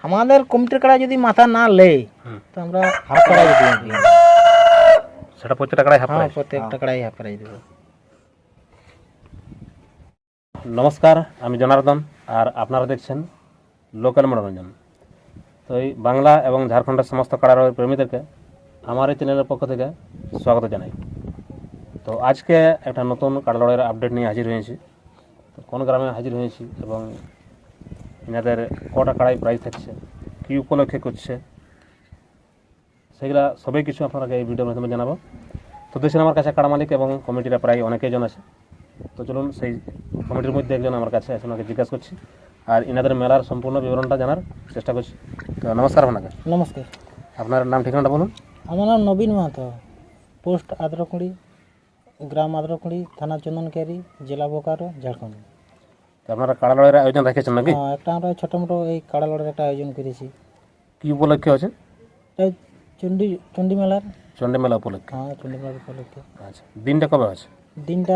আমাদের কমিটির কাড়া যদি মাথা না লেয় তো আমরা হাফ প্রাইজ দিই। সেটা প্রত্যেকটা কাড়াই হাফ হ্যাঁ, প্রাইজ। প্রত্যেকটা কাড়াই হাফ প্রাইজ দেবো। নমস্কার, আমি জনার্দন আর আপনারা দেখছেন লোকাল মনোরঞ্জন। তো এই বাংলা এবং ঝাড়খণ্ডের সমস্ত কাড়ারোহী প্রেমীদেরকে আমার এই চ্যানেলের পক্ষ থেকে স্বাগত জানাই। তো আজকে একটা নতুন কাড়া লড়াইয়ের আপডেট নিয়ে হাজির হয়েছি। তো কোন গ্রামে হাজির হয়েছি এবং এনাদের কটা কাড়াই প্রাইজ থাকছে, কী উপলক্ষে করছে, সেগুলা সবই কিছু আপনাকে এই ভিডিওর মাধ্যমে জানাবো। তো দেখছেন আমার কাছে কাড়া মালিক এবং কমিটিরা প্রায় অনেকেই জন আছে। তো চলুন সেই কমিটির মধ্যে একজন আমার কাছে আছে, ওনাকে জিজ্ঞাসা করছি আর এনাদের মেলার সম্পূর্ণ বিবরণটা জানার চেষ্টা করছি। তো নমস্কার আপনাকে। নমস্কার, আপনার নাম ঠিকানাটা বলুন। আমার নাম নবীন মাহাতো, পোস্ট আদ্রকুড়ি, গ্রাম আদ্রকুড়ি, থানা চন্দনকারি, জেলা বোকারো, ঝাড়খণ্ড। তো আপনারা কাড়া লড়াইয়ের আয়োজন রেখেছেন নাকি? হ্যাঁ, একটা আমরা ছোটো মোটো এই কাড়া লড়াইয়ের একটা আয়োজন করেছি। কী উপলক্ষে হচ্ছে? এই চণ্ডী মেলার। চণ্ডী মেলা উপলক্ষে। হ্যাঁ, চণ্ডী মেলার উপলক্ষে। আচ্ছা, দিনটা কবে আছে? দিনটা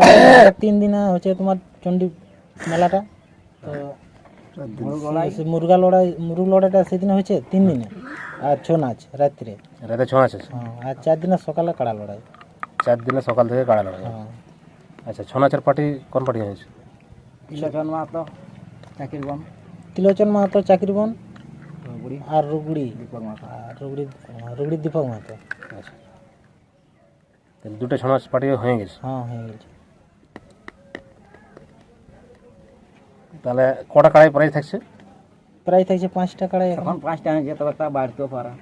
3 দিনে হচ্ছে তোমার চণ্ডী মেলাটা। তো সে মুরগ লড়াইটা সেদিনে হচ্ছে 3 দিনে, আর ছৌ নাচ রাত্রে। রাতে ছৌ আছে। হ্যাঁ, আর 4 দিনে সকালে কাড়া লড়াই। 4 দিনে সকাল থেকে কাড়া লড়াই। হ্যাঁ, আচ্ছা, ছৌ নাচের পার্টি কোন পার্টি হয়েছে? ত্রিলোচন মাহাতো চাকরিবন আর রুগড়ি দীপক মাহাতো। আচ্ছা, তাহলে দুটো ছৌ নাচ পার্টি হয়ে গেছে। হ্যাঁ, হয়ে গেছে। তাহলে কটা কাড়াই প্রাইজ থাকছে? প্রায় থাকছে 5টা কাড়াই। এখন 5টা হয়েছে, তবে তা বাড়তেও পারা।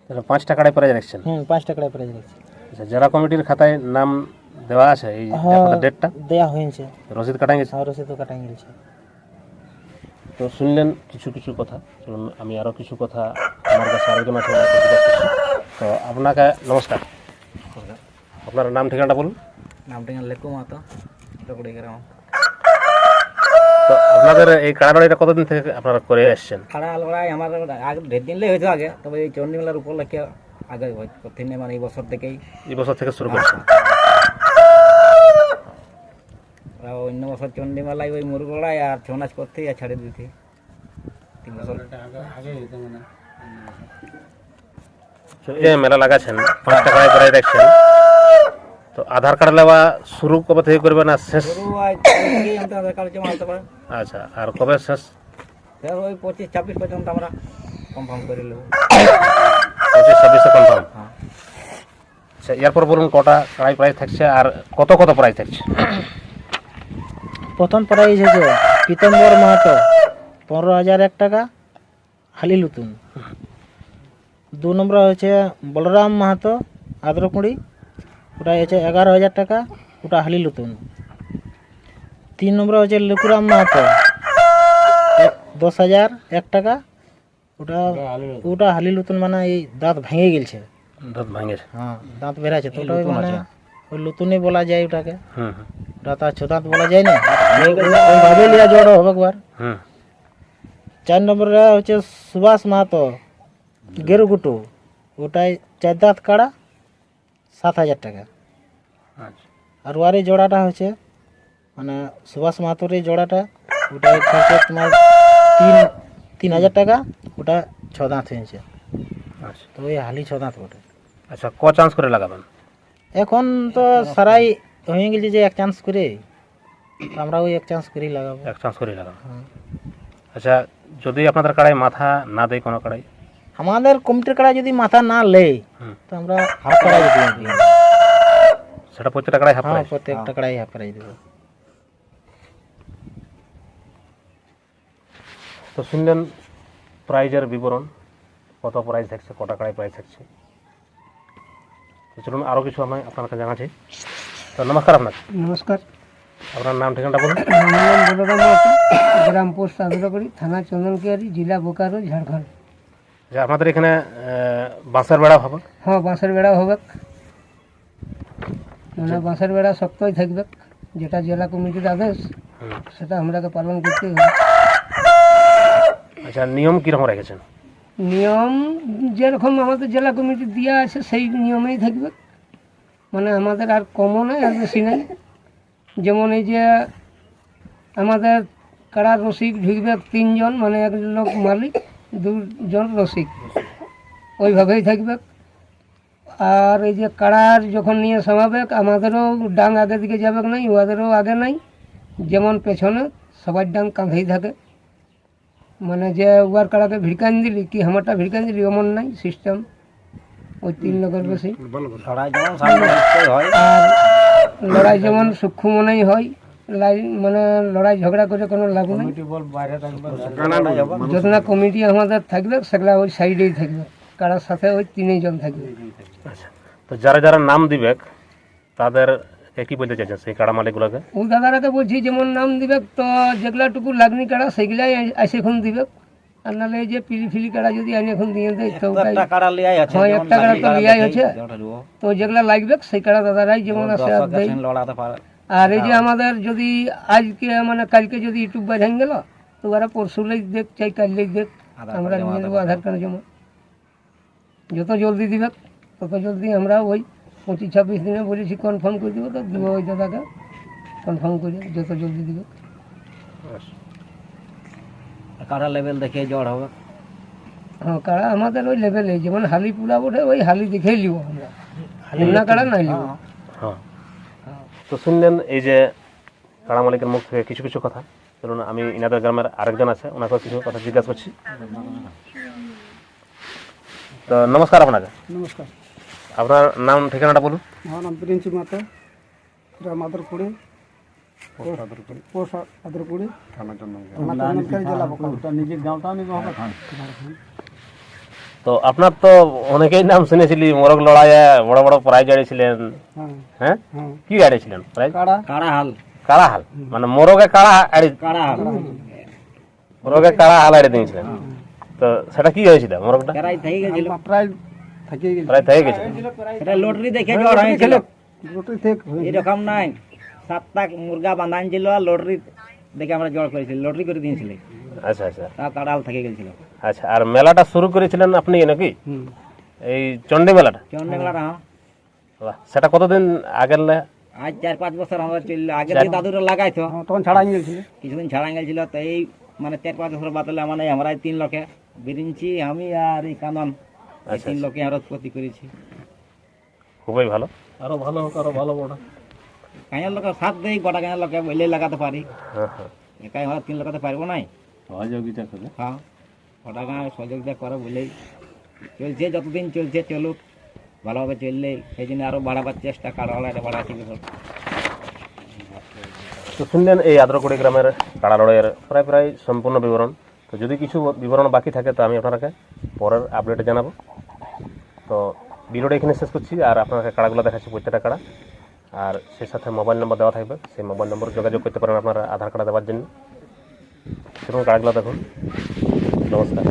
তাহলে 5টা কাড়াই প্রাইজ রাখছেন। 5টা কাড়াই প্রাইজ রাখছে। আচ্ছা, জেলা কমিটির খাতায় নাম দেওয়া আছে এই আপনাদের ডেটটা? দেয়া হয়েছে। রসিদ কাটা গেছে? হ্যাঁ, রসিদ কাটাই গেছে। তো শুনলেন কিছু কিছু কথা। চলুন আমি আরও কিছু কথা আমার কাছে আরেকজন আছে ওনাকে জিজ্ঞাসা করছি। তো আপনাকে নমস্কার, আপনার নাম ঠিকানাটা বলুন। নামটা লেকু মাহাতো, রকুড়ি গ্রাম। তো আপনাদের এই কাড়া লড়াইটা কতদিন থেকে আপনারা করে এসছেন? কাড়া লড়াই আমার আগে ঢের দিনলেই হয়েছে আগে, তবে এই চণ্ডী মেলার উপলক্ষে আগে করতে নেই, মানে এই বছর থেকেই। এই বছর থেকে শুরু করছেন? অন্য বছর চণ্ডী মেলায় ওই মুরগ লড়াই আর ছৌ নাচ করতেই আর ছাড়ে দিতে 3 বছর যে মেলা লাগাচ্ছেন 5টা কাড়াই প্রাইজ রাখছেন, তো আধার কার্ড নেওয়া শুরু কবে থেকে করবে না শেষ? শুরু হয় থেকেই আমাদের আধার কার্ড জমা হতে পারে। আচ্ছা, আর কবে শেষ? ওই 25-26 পর্যন্ত আমরা কনফার্ম করে নেব। 25-26 কনফার্ম। হ্যাঁ, আচ্ছা, এরপর বলুন কটা কাড়াই প্রাইজ থাকছে আর কত কত প্রাইজ থাকছে? প্রথম প্রাইজ হচ্ছে পীতম্বর মাহাতো 15,001 টাকা, হালি লুতুন। 2 নম্বর হচ্ছে বলরাম মাহাতো আদ্রকুড়ি, ওটা হচ্ছে 11,000 টাকা, ওটা হালি লুতুন। 3 নম্বর হচ্ছে লুকুরাম মাহাতো 10,001 টাকা, ওটা হালি লুতুন, মানে এই দাঁত ভেঙে গেছে। দুধ ভাঙেছে। হ্যাঁ, দাঁত বেড়াচ্ছে, তো ওটা মানে ওই লুতুনই বলা যায় ওটাকে। হুম ওটা তো আর ছোদাঁত বলা যায় না, ওইভাবে লিয়া জড়ো হবে একবার। হুম। 4 নম্বরে হচ্ছে সুভাষ মাহাতো গেরুগুটু, ওটাই 4 দাঁত কাড়া, 7,000 টাকা। আচ্ছা, আর ওয়ার এই জোড়াটা হচ্ছে মানে সুভাষ মাহাতোর এই জোড়াটা, ওটাই হচ্ছে তোমার 3,000 টাকা, ওটা 6 দাঁত হয়েছে। আচ্ছা। তো ওই হালি 6 দাঁত ওটা। আচ্ছা, ক চান্স করে লাগাবেন? এখন তো সারাই হয়ে গেছে যে 1 চান্স করে, তো আমরা ওই 1 চান্স করেই লাগাবো। 1 চান্স করে লাগাবেন। হ্যাঁ। আচ্ছা, যদি আপনাদের কাড়াই মাথা না দেয় কোনো কাড়াই? আমাদের কমিটির কাড়া যদি মাথা না লেয় তো আমরা হাফ প্রাইজ দিই। সেটা প্রত্যেকটা কাড়াই হাফ হ্যাঁ, প্রাইজ? প্রত্যেকটা কাড়াই হাফ প্রাইজ দেবো। তো শুনলেন প্রাইজের বিবরণ, কত প্রাইজ থাকছে, কটা কাড়াই প্রাইজ থাকছে। তো চলুন আরও কিছু আমি আপনাকে জানাচ্ছি। তো নমস্কার আপনাকে। নমস্কার, আপনার নাম ঠিকানাটা বলুন। আমার নাম বলরাম মাহাতো, গ্রাম পোস্ট আদ্রকুড়ি, থানা চন্দনকারি, জেলা বোকারো, ঝাড়খণ্ড। যে আপনাদের এখানে বাঁশের বেড়া হবে? হ্যাঁ, বাঁশের বেড়া হবে, মানে বাঁশের বেড়া শক্তই থাকবে, যেটা জেলা কমিটির আদেশ সেটা আমরাকে পালন করতেই হবে। আচ্ছা, নিয়ম কীরকম রেখেছেন? নিয়ম যেরকম আমাদের জেলা কমিটি দেওয়া আছে সেই নিয়মেই থাকবে, মানে আমাদের আর কমও নাই আর বেশি নাই। যেমন এই যে আমাদের কাড়ার রসিক ঢুকবে 3 জন, মানে এক লোক মালিক 2 জন রসিক, ওইভাবেই থাকবে। আর এই যে কাড়ার যখন নিয়ে সামাবে আমাদেরও ডাং আগে দিকে যাবে নাই, ওদেরও আগে নাই, যেমন পেছনে সবার ডাং কাঁধেই থাকে। মানে যে উয়ার কাড়াকে ভিড়কান দিলি কি আমারটা ভিড়কান দিলি এমন নাই সিস্টেম, ওই 3 লোকের বেশি। আর লড়াই যেমন সূক্ষ্ম মনেই হয়, মানে লড়াই ঝগড়া করে কোনো লাভ নেই। যত না কমিটি আমাদের থাকবে সেগুলা ওই সাইডেই থাকবে, কারার সাথে ওই 3 জন থাকবে। আচ্ছা, তো যারা যারা নাম দিবে তাদের কি বলতে চাইছেন সেই কাড়া মালিকগুলোকে? ও দাদারাকে বলছি যেমন নাম দিবে, তো যেগুলাটুকু লাগনি কাড়া সেগুলাই আসে এখন দিবে। আর নাহলে এই যে পিলি ফিলি কাড়া যদি আনি এখন দিয়ে দেয় তো হ্যাঁ, একটা কাড়া তো লিয়াই আছে, তো যেগুলা লাগবে সেই কাড়া দাদারাই যেমন আছে আর দেয়। আর এই যে আমাদের যদি আজকে মানে কালকে যদি ইউটিউব বাইরে গেল, তো ওরা পরশুলেই দেখ চাই কাললেই দেখ, আমরা নিয়ে নেবো আধার কার্ড জমা। যত জলদি দিবে তত জলদি আমরা ওই 25-26 দিনে বলেছি কনফার্ম করে দেবো, তো দিব ওই দাদাকে কনফার্ম করে যত জলদি দিবে। কাড়া লেভেল দেখে জ্বর হবে। হ্যাঁ, কাড়া আমাদের ওই লেভেলে যেমন হালি পুরা ওঠে ওই হালি দেখেই লিব আমরা, হালিনা কাড়া নাই লিব। হ্যাঁ, তো শুনলেন এই যে কাড়া মালিকের মুখ থেকে কিছু কিছু কথা। চলুন আমি ইনাদের গ্রামের আরেকজন আছে, ওনাকে কিছু কথা জিজ্ঞাসা করছি। তো নমস্কার আপনাকে। নমস্কার, আপনার নাম ঠিকানাটা বলুন। আমার নাম প্রিন্সি মাতো, গ্রাম আদরপুরে, পোস্ট আদরপুরে, থানা চন্দনকারী, জেলা বোকারো। নিজের গাঁওটা আমি তো আপনার তো অনেকেই নাম শুনেছিলি, মোরগ লড়াইয়ে বড় বড় প্রাইজ আড়িয়েছিলেন। হ্যাঁ হ্যাঁ, হ্যাঁ, কি আড়িয়েছিলেন প্রাইজ? কাড়া, কাড়া হাল, কাড়া হাল, মানে মোরগে কাড়া আড়ি, কাড়া হাল মোরগে কাড়া হাল আড়ি দিয়েছিলেন। তো সেটা কি হয়েছিল মোরগটা? প্রায় থেকে গেছিল, প্রায় থাকিয়ে গেছে, প্রায় থেকে গেছিল। এটা লটারি দেখে জ্বর হয়েছিল। রুটি থেকে এরকম নাই, 7টা মুরগা বাঁধান ছিল আর লটারি দেখে আমরা জ্বর করেছিল, লটারি করে দিয়েছিল, আচ্ছা আচ্ছা তা কাড়া হাল থেকে গেছিল। আচ্ছা, আর মেলাটা শুরু করেছিলেন আপনি নাকি? এই চণ্ডী মেলাটা? চন্ডেগলাটা বাহ, সেটা কতদিন আগের? আজ 4-5 বছর আমরা চললো, আগে যে দাদুরা লাগাইতো তখন ছাড়া গেছিল। কিছুদিন ছাড়া গেছিল, তো এই মানে 4-5 বছর বাদলে মানে আমরা 3 লোকে বিরিঞ্চি, আমি আর এই কানন, এই 3 লোকে আমরা উৎপত্তি করেছি। খুবই ভালো, আরো ভালো হোক, আরো ভালো বড়। কাঁয়ার লোকের সাথ দেই, গোটা কাঁয়ার লোকে বলে লাগাতে পারি, হ্যাঁ হ্যাঁ, একাই আমরা 3 লাগাতে পারবো নাই। সহযোগিতা করে। হ্যাঁ, গোটা গাঁ সহযোগিতা করে বলেই চলছে, যতদিন চলছে চলুক, ভালোভাবে চললে সেই জন্য আরও বাড়াবার চেষ্টা, কাড়াওয়ালাটা বাড়াচ্ছি। তো শুনলেন এই আদ্রকুড়ি গ্রামের কাড়া লড়াইয়ের প্রায় প্রায় সম্পূর্ণ বিবরণ। তো যদি কিছু বিবরণ বাকি থাকে তো আমি আপনাকে পরের আপডেটে জানাবো। তো ভিডিওটা এখানে শেষ করছি, আর আপনাকে কাড়াগুলো দেখাচ্ছি প্রত্যেকটা কাড়া, আর সেই সাথে মোবাইল নম্বর দেওয়া থাকবে, সেই মোবাইল নম্বরে যোগাযোগ করতে পারেন আপনারা আধার কার্ড দেওয়ার জন্য। সেরকম কাড়াগুলো দেখুন। নমস্কার।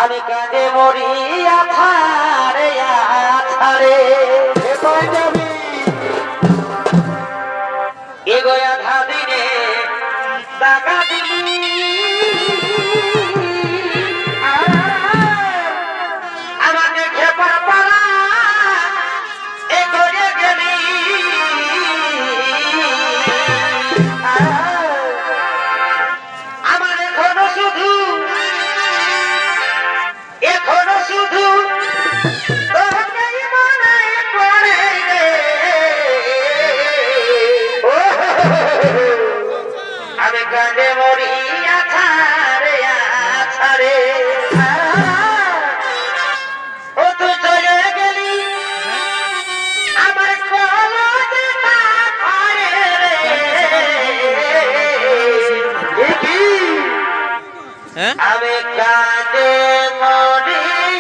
আমি কাঁদে মরিয়া ছাড়ে ছাড়ে এগোয়া ধাদিনে টাকা দিলি আমাকে খেপার পালা এগোয়ে গেলি আমার এখনো শুধু তোকেই মনে পড়ে রে। আমি কাঁদে মরিয়া ছাড়ে ছাড়ে ও তুই চলে গেলি আমার কলজে না পড়ে রে। আমি কাঁদে মরিয়া